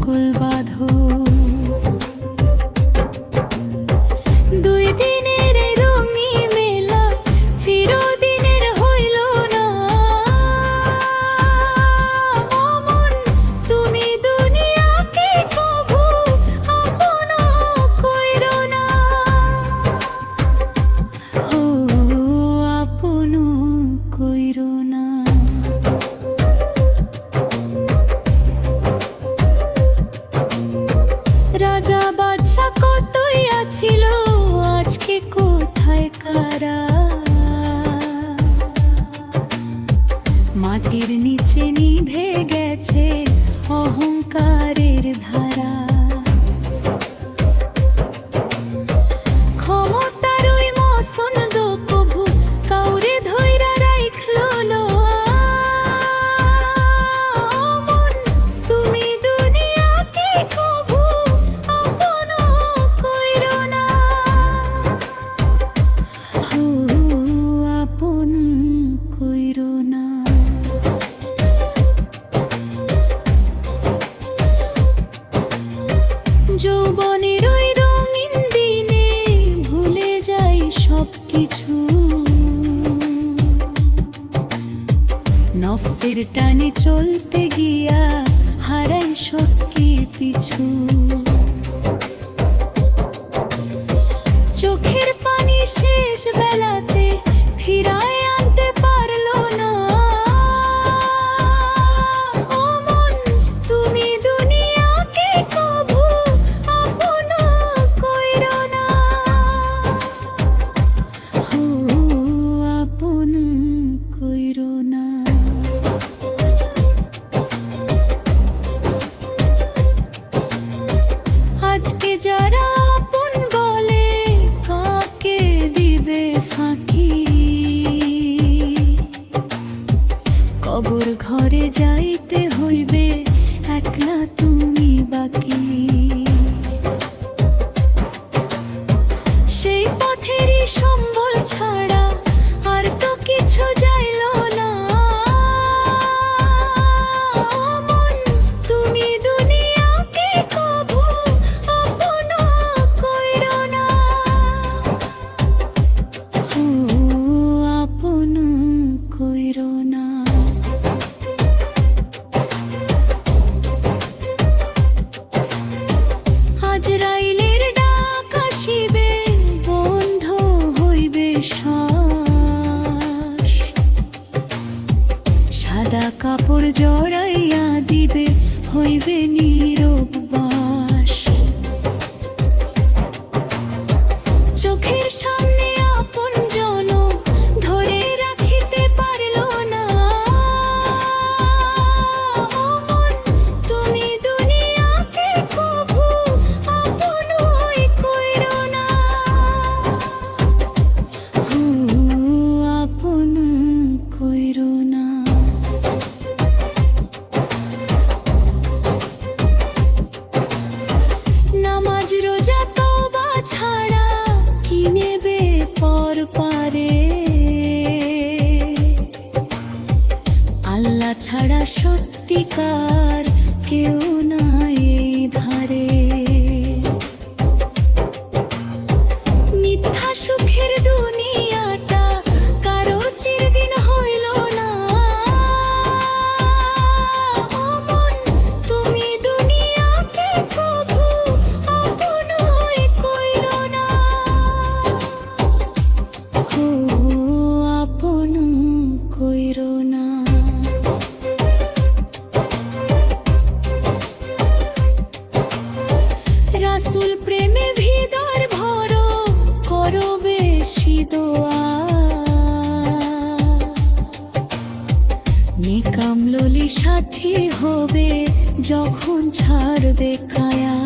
পাগল বাঁধো। দুই দিনের এই রঙিন মেলা চিরদিনের হইল না। ও মন তুমি দুনিয়াকে কভু আপন কইরো না। ও আপন কইরো না। রাজা বাদশা কতই আছিল, আজকে কোথায় কারা। মাটির নিচে নিভে গেছে অহংকারের ধারা। ক্ষমতার ওই মসনদ কভু কাউরে ধইরা রাইখলো না। মন তুমি দুনিয়াকে কভু আপন কইরো না। ও আপন কইরো না। যৌবনের ওই রঙিন দিনে ভুলে যাই সবকিছু। নফসের টানে চলতে গিয়া হারাই শক্তি পিছু। চোখের পানি শেষ বেলাতে ফিরায় আনতে পারলো না। ও মন তুমি দুনিয়াকে কভু আপন কইরো না। ও আপন কইরো না। আজকে যারা আপন বলে কাকে দিবে ফাঁকি। কবর ঘরে যাইতে হইবে একলা তুমি বাকি। সেই পথেরই সম্বল ছাড়া আর তো কিছু যাইল না। মন তুমি দুনিয়াকে কভু আপন কইরো না। ও আপন কইরো না। আজরাইলের ডাক আসিবে, বন্ধ হইবে শ্বাস। সাদা কাপড় জড়াইয়া দিবে, হইবে নীরব বাস। চোখের সামনে আপন জন ধরে রাখিতে পারলো না। ও মন তুমি দুনিয়াকে কভু আপন কইরো না। ও আপন কইরো না। নামাজ রোজা তওবা ছাড়া কি নেবে পর পারে। আল্লাহ ছাড়া সত্যিকার কেউ নাই এই ধারে। মিথ্যা সুখের দুনিয়াটা কারো চিরদিন হইল না। ও মন তুমি দুনিয়াকে কভু আপন কইরো না। ও আপন কইরো না। রাসূল প্রেমে হৃদয় ভরো, করো বেশি দোয়া। নেকামলি সাথী হবে যখন ছাড়বে কায়া।